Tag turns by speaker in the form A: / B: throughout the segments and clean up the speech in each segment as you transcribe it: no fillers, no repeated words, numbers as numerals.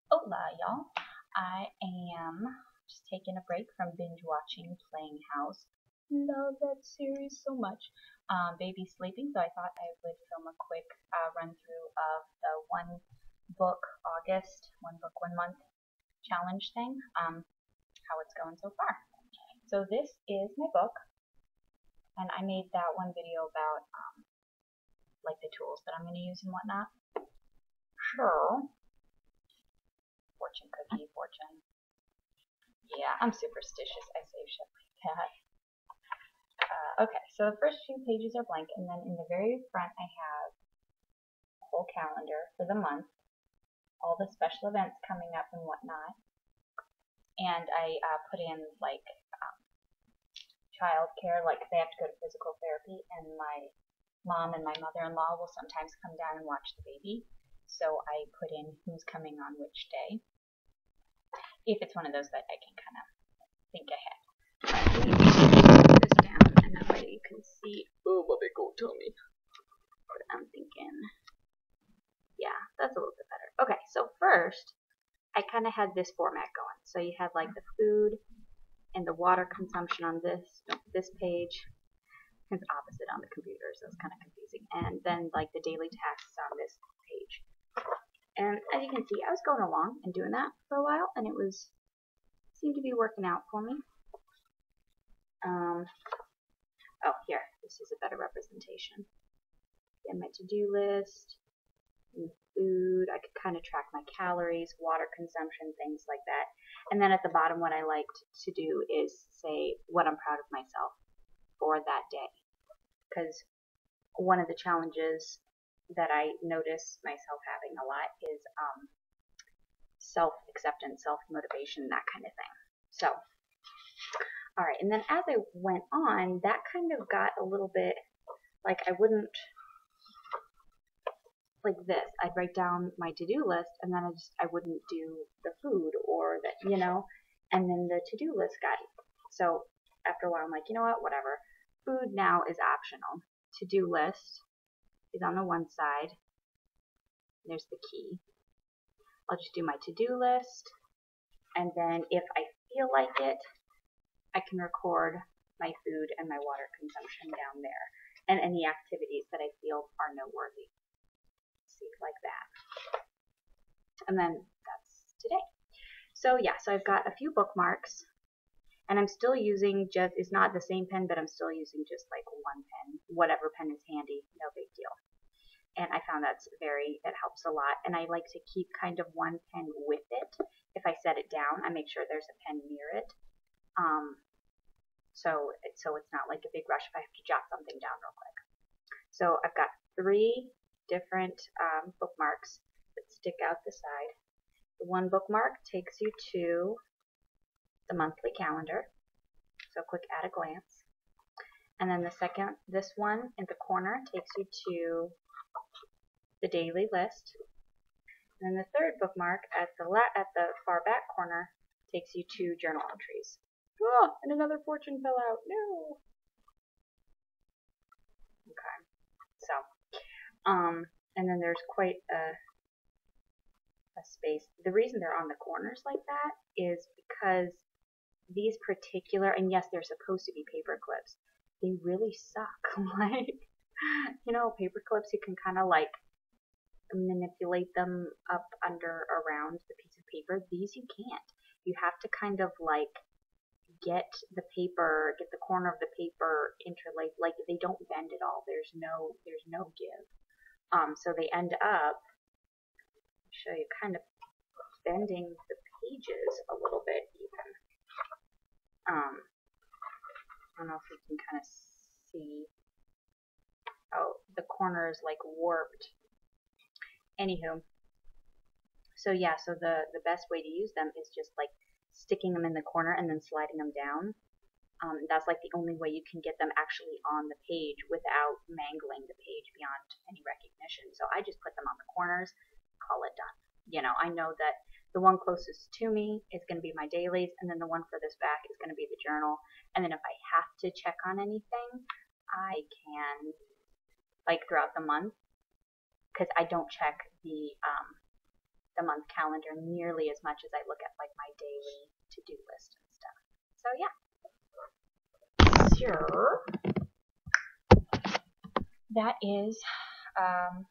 A: Hola, y'all. I am just taking a break from binge watching Playing House. Love that series so much. Baby's sleeping, so I thought I would film a quick run through of the one book August, one book, 1 month challenge thing, how it's going so far. So this is my book, and I made that one video about like the tools that I'm going to use and whatnot. So, fortune cookie, fortune. Yeah, I'm superstitious. I say shit like that. Okay, so the first few pages are blank, and then in the very front I have a whole calendar for the month, all the special events coming up and whatnot, and I put in like childcare, like they have to go to physical therapy, and my mom and my mother-in-law will sometimes come down and watch the baby, so I put in who's coming on which day, if it's one of those that I can kind of think ahead. Let me put this down, and that way you can see. Oh, my big old tummy. What I'm thinking. Yeah, that's a little bit better. Okay, so first, I kind of had this format going. So you had like the food and the water consumption on this page. It's opposite on the computer, so it's kind of confusing. And then like the daily tasks on this page. And as you can see, I was going along and doing that for a while, and seemed to be working out for me. Oh, here, this is a better representation. Get my to-do list, and food. I could kind of track my calories, water consumption, things like that. And then at the bottom, what I liked to do is say what I'm proud of myself for that day. Because one of the challenges that I notice myself having a lot is self-acceptance, self-motivation, that kind of thing. So, all right. And then as I went on, that kind of got a little bit like I wouldn't like this. I'd write down my to-do list, and then I wouldn't do the food or the, and then the to-do list got, so after a while I'm like, you know what, whatever. Food now is optional. To-do list is on the one side. There's the key. I'll just do my to-do list, and then if I feel like it, I can record my food and my water consumption down there, and any activities that I feel are noteworthy. See, like that. And then that's today. So yeah, so I've got a few bookmarks, and I'm still using it's not the same pen, but I'm still using just like one pen, whatever pen is handy, no big deal. And I found it helps a lot. And I like to keep kind of one pen with it. If I set it down, I make sure there's a pen near it. So it's not like a big rush if I have to jot something down real quick. So I've got 3 different bookmarks that stick out the side. The one bookmark takes you to the monthly calendar, so quick at a glance. And then the second, this one in the corner, takes you to the daily list. And then the third bookmark at the far back corner takes you to journal entries. Oh, and another fortune fell out. No. Okay. So, and then there's quite a space. The reason they're on the corners like that is because these particular, and yes, they're supposed to be paper clips, they really suck. Like, paper clips, you can kind of like manipulate them up under around the piece of paper. These you can't. You have to kind of like get the corner of the paper interlaced. Like they don't bend at all. There's no give. So they end up, I'll show you, kind of bending the pages a little bit even. I don't know if you can kind of see. Oh, the corner is like warped. Anywho, so yeah, so the best way to use them is just like sticking them in the corner and then sliding them down. That's like the only way you can get them actually on the page without mangling the page beyond any recognition. So I just put them on the corners, call it done. I know that the one closest to me is going to be my dailies, and then the one furthest back is going to be the journal. And then if I have to check on anything, I can, like throughout the month, because I don't check the the month calendar nearly as much as I look at like my daily to-do list and stuff. So yeah. Sure. That is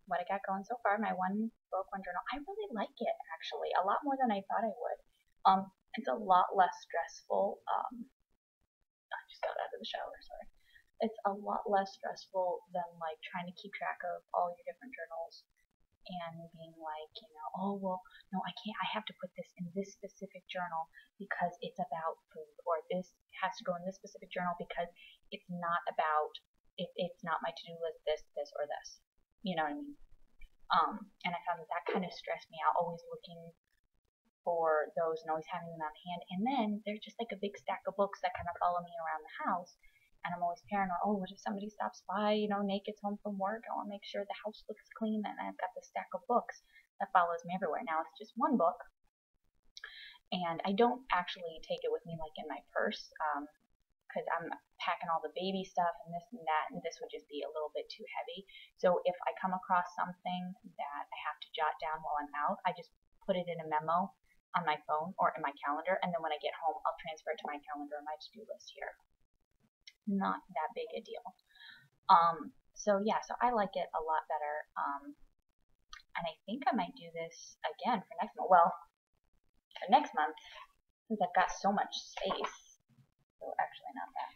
A: what I got going so far. My one book, one journal. I really like it actually, a lot more than I thought I would. It's a lot less stressful. I just got out of the shower, sorry. It's a lot less stressful than like trying to keep track of all your different journals and being like, you know, oh well, no, I can't. I have to put this in this specific journal because it's about food, or this has to go in this specific journal because it's not about it's not my to-do list. This, or this. You know what I mean? And I found that kind of stressed me out. Always looking for those and always having them on hand. And then there's just like a big stack of books that kind of follow me around the house. And I'm always paranoid, oh, what if somebody stops by, you know, Nate gets home from work, I want to make sure the house looks clean, and I've got this stack of books that follows me everywhere. Now it's just one book, and I don't actually take it with me like in my purse, because I'm packing all the baby stuff and this and that, and this would just be a little bit too heavy. So if I come across something that I have to jot down while I'm out, I just put it in a memo on my phone or in my calendar, and then when I get home, I'll transfer it to my calendar or my to-do list here. Not that big a deal. So yeah, so I like it a lot better. And I think I might do this again for next month. Well, for next month, since I've got so much space. So actually not that.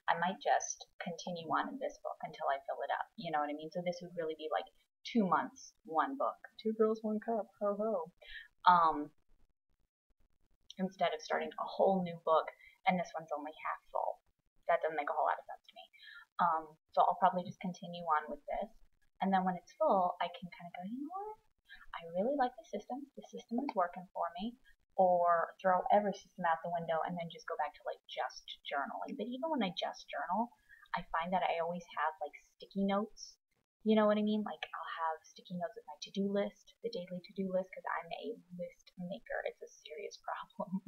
A: I might just continue on in this book until I fill it up. You know what I mean? So this would really be like 2 months, one book. 2 girls, 1 cup. Ho ho. Instead of starting a whole new book, and this one's only half full. That doesn't make a whole lot of sense to me. So I'll probably just continue on with this, and then when it's full, I can kind of go, you know what? I really like the system. The system is working for me. Or throw every system out the window and then just go back to like just journaling. But even when I just journal, I find that I always have like sticky notes. You know what I mean? Like I'll have sticky notes with my to-do list, the daily to-do list, because I'm a list maker. It's a serious problem.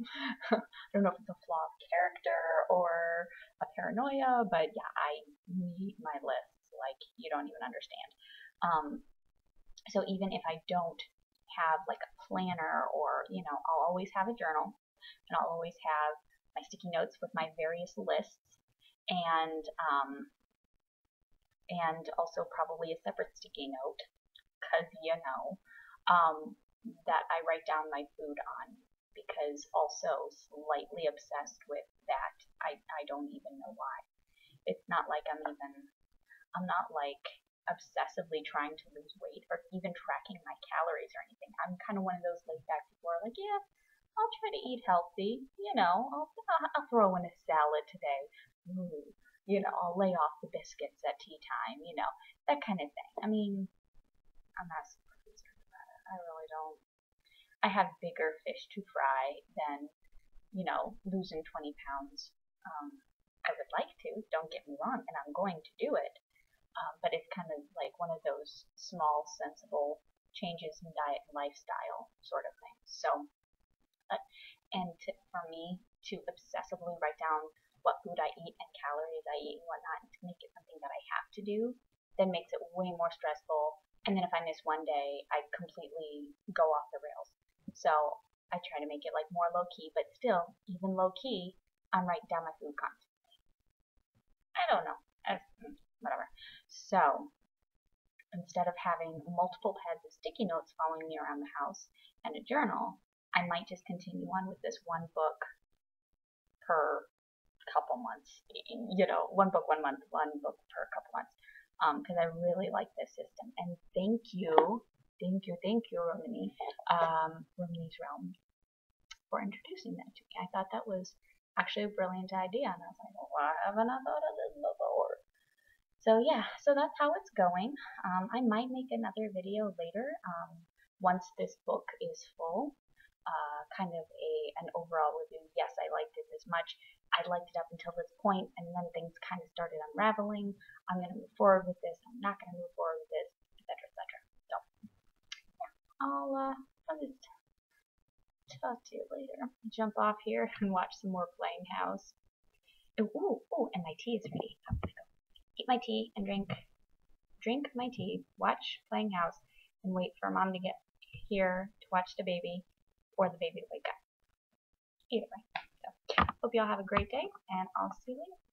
A: I don't know if it's a flaw of character or a paranoia, but yeah, I need my lists like you don't even understand. So even if I don't have like a planner, or you know, I'll always have a journal, and I'll always have my sticky notes with my various lists, and also probably a separate sticky note, because you know, that I write down my food on, because also slightly obsessed with that. I don't even know why. It's not like I'm not like obsessively trying to lose weight or even tracking my calories or anything. I'm kind of one of those laid back people who are like, yeah, I'll try to eat healthy. You know, I'll throw in a salad today. Ooh, you know, I'll lay off the biscuits at tea time. You know, that kind of thing. I mean, I'm not super concerned about it. I really don't. I have bigger fish to fry than, you know, losing 20 pounds. I would like to, don't get me wrong, and I'm going to do it. But it's kind of like one of those small, sensible changes in diet and lifestyle sort of things. So, for me to obsessively write down what food I eat and calories I eat and whatnot, and to make it something that I have to do, then makes it way more stressful. And then if I miss one day, I completely go off the rails. So I try to make it like more low key, but still, even low key, I'm writing down my food constantly. I don't know. Whatever. So instead of having multiple pads of sticky notes following me around the house and a journal, I might just continue on with this one book per couple months. You know, one book, 1 month, one book per couple months. Because I really like this system. And thank you, Romany, Romany's Realm, for introducing that to me. I thought that was actually a brilliant idea, and I was like, well, why haven't I thought of this before? So yeah, so that's how it's going. I might make another video later, once this book is full. Kind of an overall review. Yes, I liked it this much. I liked it up until this point, and then things kind of started unraveling. I'm going to move forward with this. I'm not going to move forward with this, etc., etc. So yeah, I'll just talk to you later. Jump off here and watch some more Playing House. Ooh, and my tea is ready. I'm gonna go eat my tea and drink my tea, watch Playing House, and wait for mom to get here to watch the baby or the baby to wake up. Either way. So, hope you all have a great day, and I'll see you later.